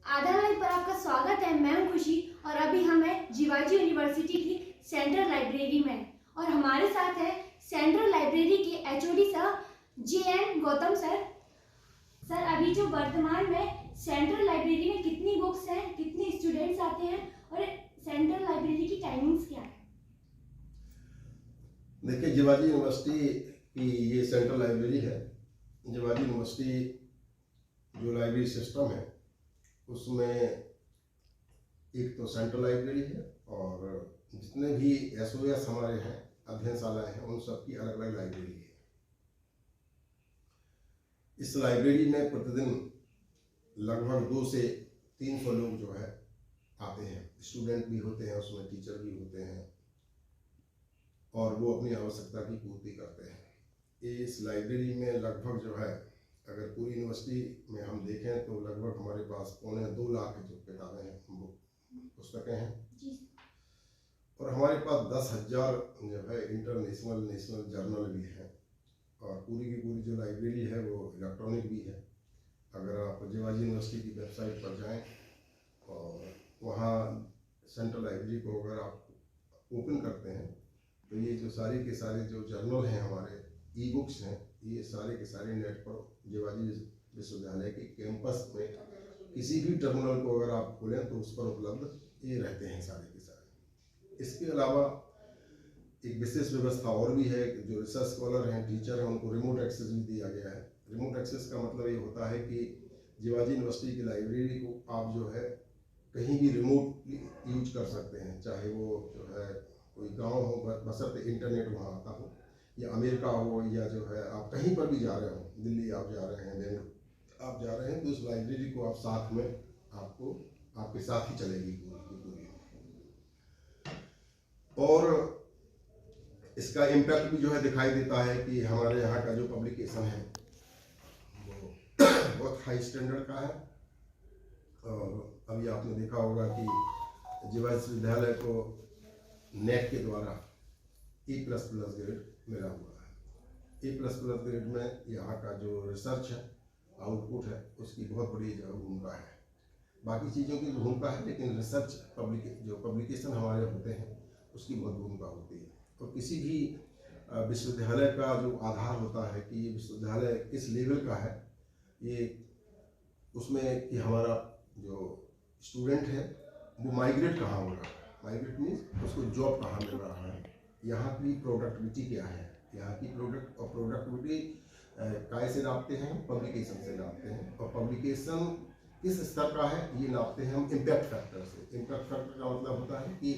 आधा लाइन पर आपका स्वागत है। मैं हूं खुशी और अभी हम हैं जीवाजी यूनिवर्सिटी की सेंट्रल लाइब्रेरी में और हमारे साथ है सेंट्रल लाइब्रेरी के HOD sir JN Gautam sir. Sir, अभी जो वर्तमान में सेंट्रल लाइब्रेरी में कितनी बुक्स हैं, कितने स्टूडेंट्स आते हैं और सेंट्रल लाइब्रेरी की टाइमिंग्स क्या है? देखिए, जीवाजी यूनिवर्सिटी की ये सेंट्रल लाइब्रेरी है। जीवाजी यूनिवर्सिटी जो लाइब्रेरी सिस्टम है उसमें एक तो सेंट्रल लाइब्रेरी है और जितने भी SOS हमारे हैं, अध्ययनशालाएं हैं, उन सब की अलग अलग लाइब्रेरी है। इस लाइब्रेरी में प्रतिदिन लगभग 200 से 300 लोग जो है आते हैं। स्टूडेंट भी होते हैं, उसमें टीचर भी होते हैं और वो अपनी आवश्यकता की पूर्ति करते हैं। इस लाइब्रेरी में लगभग जो है, अगर पूरी यूनिवर्सिटी में हम देखें तो लगभग हमारे पास 2.25 लाख जो किताबें हैं, पुस्तकें हैं और हमारे पास 10,000 जो है इंटरनेशनल नेशनल जर्नल भी हैं और पूरी की पूरी जो लाइब्रेरी है वो इलेक्ट्रॉनिक भी है। अगर आप जीवाजी यूनिवर्सिटी की वेबसाइट पर जाएं और वहाँ सेंट्रल लाइब्रेरी को अगर आप ओपन करते हैं तो ये जो सारे के सारे जो जर्नल हैं, हमारे ई-बुक्स हैं, ये सारे के सारे नेट पर जीवाजी विश्वविद्यालय के कैंपस में किसी भी टर्मिनल को अगर आप खोलें तो उस पर उपलब्ध ये रहते हैं सारे के सारे। इसके अलावा एक विशेष व्यवस्था और भी है कि जो रिसर्च स्कॉलर हैं, टीचर हैं, उनको रिमोट एक्सेस भी दिया गया है। रिमोट एक्सेस का मतलब ये होता है कि जीवाजी यूनिवर्सिटी की लाइब्रेरी को आप जो है कहीं भी रिमोटली यूज कर सकते हैं, चाहे वो जो है कोई गांव हो, बशर्ते इंटरनेट वहाँ आता हो, या अमेरिका हो, या जो है आप कहीं पर भी जा रहे हो, दिल्ली आप जा रहे हैं, बेंगलुरु आप जा रहे हैं, तो उस लाइब्रेरी को आप साथ में आपको आपके साथ ही चलेगी पूरी। और इसका इम्पैक्ट भी जो है दिखाई देता है कि हमारे यहाँ का जो पब्लिकेशन है वो बहुत हाई स्टैंडर्ड का है। और अभी आपने देखा होगा कि जीवाजी विश्वविद्यालय को नेट के द्वारा E++ ग्रेड मिला हुआ है। E++ ग्रेड में यहाँ का जो रिसर्च है, आउटपुट है, उसकी बहुत बड़ी भूमिका है। बाकी चीज़ों की भूमिका है, लेकिन रिसर्च जो पब्लिकेशन हमारे होते हैं उसकी बहुत भूमिका होती है। तो किसी भी विश्वविद्यालय का जो आधार होता है कि ये विश्वविद्यालय किस लेवल का है, ये उसमें कि हमारा जो स्टूडेंट है वो माइग्रेट कहाँ हो रहा है, माइग्रेट मीन्स उसको जॉब कहाँ मिल रहा है, यहाँ की प्रोडक्टिविटी क्या है, यहाँ की प्रोडक्टिविटी काय से नापते हैं, पब्लिकेशन से नापते हैं। और पब्लिकेशन किस स्तर का है ये नापते हैं हम इम्पैक्ट फैक्टर से। इम्पैक्ट फैक्टर का मतलब होता है कि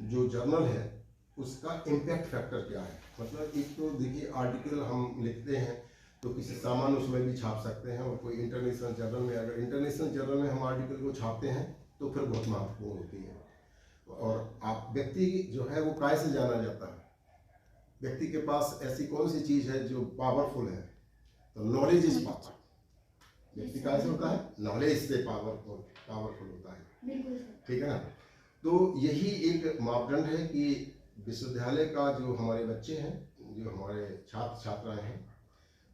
जो जर्नल है उसका इम्पैक्ट फैक्टर क्या है। मतलब एक तो देखिए, आर्टिकल हम लिखते हैं तो किसी सामान्य उसमें भी छाप सकते हैं, और कोई इंटरनेशनल जर्नल में, अगर इंटरनेशनल जर्नल में हम आर्टिकल को छापते हैं तो फिर बहुत महत्वपूर्ण होती है। और आप व्यक्ति जो है वो काय से जाना जाता है, व्यक्ति के पास ऐसी कौन सी चीज़ है जो पावरफुल है, तो नॉलेज इज पावर। व्यक्ति काय से होता है, नॉलेज से पावरफुल होता है, ठीक है ना। तो यही एक मापदंड है कि विश्वविद्यालय का जो हमारे बच्चे हैं, जो हमारे छात्र छात्राएं हैं,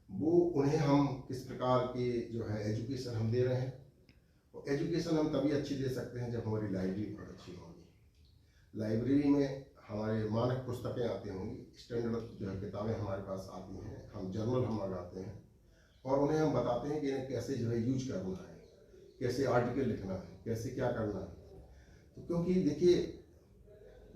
वो उन्हें हम किस प्रकार के जो है एजुकेशन हम दे रहे हैं। और एजुकेशन हम तभी अच्छी दे सकते हैं जब हमारी लाइब्रेरी बहुत अच्छी होगी। लाइब्रेरी में हमारे मानक पुस्तकें आती होंगी, स्टैंडर्ड जो है किताबें हमारे पास आती हैं, हम जर्नल हम मंगाते हैं और उन्हें हम बताते हैं कि इन्हें कैसे जो है यूज करना है, कैसे आर्टिकल लिखना है, कैसे क्या करना है। तो क्योंकि देखिए,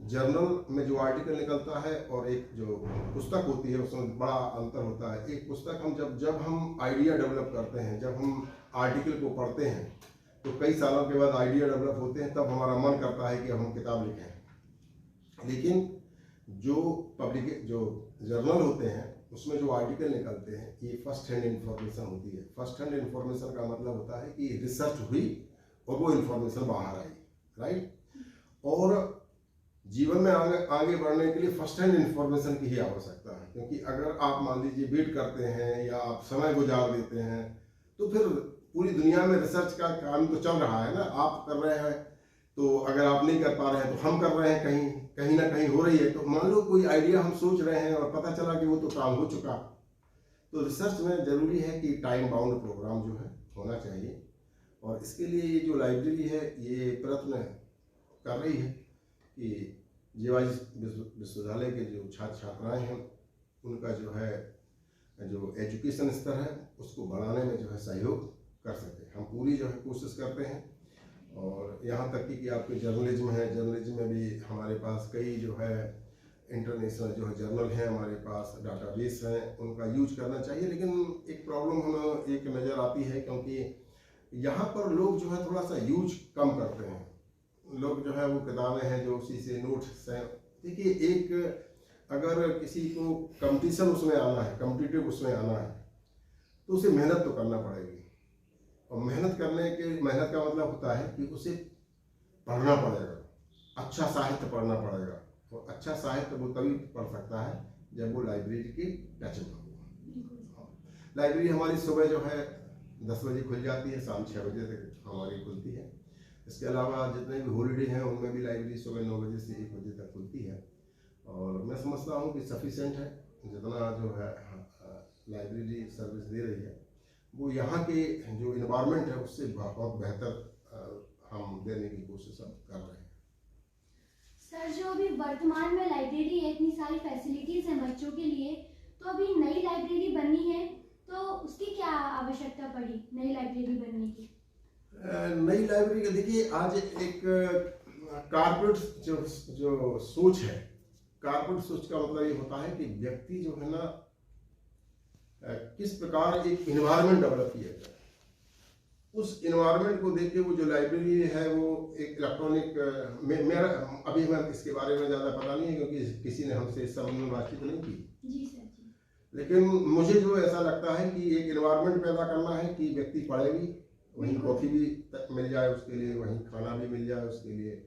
जर्नल में जो आर्टिकल निकलता है और एक जो पुस्तक होती है उसमें बड़ा अंतर होता है। एक पुस्तक हम जब हम आइडिया डेवलप करते हैं, जब हम आर्टिकल को पढ़ते हैं तो कई सालों के बाद आइडिया डेवलप होते हैं, तब हमारा मन करता है कि अब हम किताब लिखें। लेकिन जो जर्नल होते हैं उसमें जो आर्टिकल निकलते हैं ये फर्स्ट हैंड इन्फॉर्मेशन होती है। फर्स्ट हैंड इन्फॉर्मेशन का मतलब होता है कि रिसर्च हुई और वो इन्फॉर्मेशन बाहर आई, राइट। और जीवन में आगे बढ़ने के लिए फर्स्ट हैंड इन्फॉर्मेशन की ही आवश्यकता है, क्योंकि अगर आप मान लीजिए वेट करते हैं या आप समय गुजार देते हैं तो फिर पूरी दुनिया में रिसर्च का काम तो चल रहा है ना, आप कर रहे हैं, तो अगर आप नहीं कर पा रहे हैं तो हम कर रहे हैं, कहीं ना कहीं हो रही है। तो मान लो कोई आइडिया हम सोच रहे हैं और पता चला कि वो तो काम हो चुका, तो रिसर्च में जरूरी है कि टाइम बाउंड प्रोग्राम जो है होना चाहिए और इसके लिए ये जो लाइब्रेरी है ये प्रयत्न कर रही है कि जीवाजी विश्वविद्यालय के जो छात्र छात्राएं हैं उनका जो है जो एजुकेशन स्तर है उसको बढ़ाने में जो है सहयोग कर सके। हम पूरी जो है कोशिश करते हैं। और यहाँ तक कि आपके जर्नलिज्म है, जर्नलिज्म में भी हमारे पास कई जो है इंटरनेशनल जो है जर्नल हैं, हमारे पास डाटाबेस हैं, उनका यूज करना चाहिए। लेकिन एक प्रॉब्लम हमें एक नज़र आती है, क्योंकि यहाँ पर लोग जो है थोड़ा सा यूज कम करते हैं। लोग जो है वो किताबें हैं जो उसी से नोट्स हैं। देखिए, एक अगर किसी को कंपटीशन उसमें आना है, कॉम्पिटिटिव उसमें आना है, तो उसे मेहनत तो करना पड़ेगी। और मेहनत का मतलब होता है कि उसे पढ़ना पड़ेगा, अच्छा साहित्य पढ़ना पड़ेगा। और अच्छा साहित्य वो तभी पढ़ सकता है जब वो लाइब्रेरी की टच में हो। लाइब्रेरी हमारी सुबह जो है 10 बजे खुल जाती है, शाम 6 बजे तक हमारी खुलती है। इसके अलावा जितने भी हॉलीडे हैं उनमें भी लाइब्रेरी सुबह 9 बजे से 1 बजे तक खुलती है। और मैं समझता हूँ कि सफिशेंट है जितना जो है लाइब्रेरी सर्विस दे रही है, वो यहाँ के जो इन्वायरमेंट है उससे बहुत बेहतर हम देने की कोशिश कर रहे हैं। सर, जो अभी वर्तमान में लाइब्रेरी है, इतनी सारी फैसिलिटीज हैं बच्चों के लिए, तो अभी नई लाइब्रेरी बननी है तो उसकी क्या आवश्यकता पड़ी नई लाइब्रेरी बनने की? नई लाइब्रेरी का देखिए, आज एक कारपोरेट जो सोच है, कारपोरेट सोच का मतलब ये होता है कि व्यक्ति जो है ना किस प्रकार एक इन्वायरमेंट डेवलप किया जाए, उस इन्वायरमेंट को देख के वो जो लाइब्रेरी है वो एक इलेक्ट्रॉनिक मेरा अभी मैं इसके बारे में ज़्यादा पता नहीं है, क्योंकि किसी ने हमसे इस संबंध में बातचीत नहीं की। जी सर जी। लेकिन मुझे जो ऐसा लगता है कि एक इन्वायरमेंट पैदा करना है कि व्यक्ति पढ़े भी, वहीं कॉफ़ी भी मिल जाए उसके लिए, वहीं खाना भी मिल जाए उसके लिए।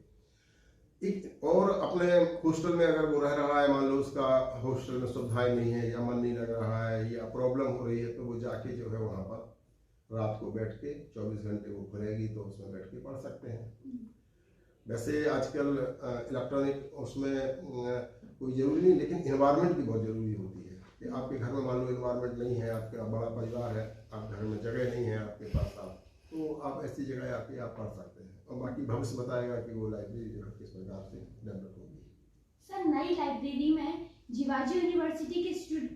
एक और अपने हॉस्टल में अगर वो रह रहा है, मान लो उसका हॉस्टल में सुविधाएं नहीं है या मन नहीं लग रहा है या प्रॉब्लम हो रही है, तो वो जाके जो है वहाँ पर रात को बैठ के 24 घंटे वो खुलेगी तो उसमें बैठ के पढ़ सकते हैं। वैसे आजकल इलेक्ट्रॉनिक उसमें कोई ज़रूरी नहीं, लेकिन इन्वायरमेंट की बहुत ज़रूरी होती है कि आपके घर में मान लो इन्वायरमेंट नहीं है, आपका बड़ा परिवार है, आप घर में जगह नहीं है आपके पास, तो आप ऐसी जगह आके आप पढ़ सकते हैं। और बाकी भविष्य बताएगा कि वो लाइब्रेरी जो है किस प्रकार से डेवलप होगी। सर, नई लाइब्रेरी में जीवाजी यूनिवर्सिटी के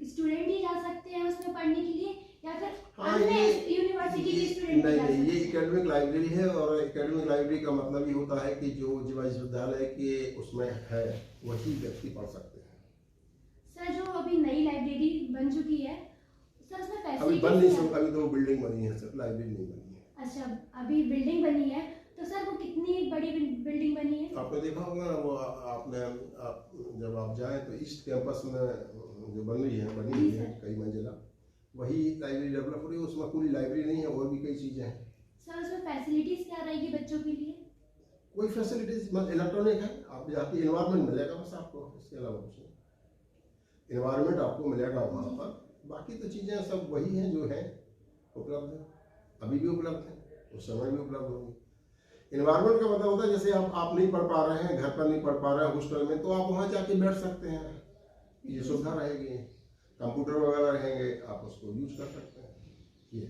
स्टूडेंट ही जा सकते हैं उसमें पढ़ने के लिए, या फिर अन्य यूनिवर्सिटी के स्टूडेंट भी जा सकते हैं? ये एकेडमिक लाइब्रेरी है, और एकेडमिक लाइब्रेरी का मतलब ये होता है कि जो जीवाजी विश्वविद्यालय के उसमें है वही व्यक्ति पढ़ सकते हैं। सर, जो अभी नई लाइब्रेरी बन चुकी है, सर उसमें अभी बन नहीं सकती, अभी तो बिल्डिंग बनी है, सिर्फ लाइब्रेरी नहीं बनी है। अच्छा, अभी बिल्डिंग बनी है, तो सर वो कितनी बड़ी बिल्डिंग बनी है? आपने देखा होगा ना, वो जब आप जाएं तो ईस्ट कैंपस में जो बनी हुई है कई मंजिला, वही लाइब्रेरी डेवलप हो रही है। उसमें पूरी लाइब्रेरी नहीं है, और भी कई चीजें हैं। सर, उसमें फैसिलिटीज क्या रहेगी बच्चों के लिए? कोई फैसिलिटीज इलेक्ट्रॉनिक है, आप जाती इन्वायरमेंट मिलेगा बस आपको, इसके अलावा कुछ नहीं। इन्वायरमेंट आपको मिलेगा वहाँ पर, बाकी तो चीजें सब वही हैं जो है उपलब्ध है, अभी भी उपलब्ध है, उस समय भी उपलब्ध होंगी। इन्वायरमेंट का मतलब होता है जैसे आप नहीं पढ़ पा रहे हैं, घर पर नहीं पढ़ पा रहे हैं हॉस्टल में, तो आप वहाँ जाके बैठ सकते हैं, ये सुविधा रहेगी। कंप्यूटर वगैरह रहेंगे, आप उसको यूज कर सकते हैं। ये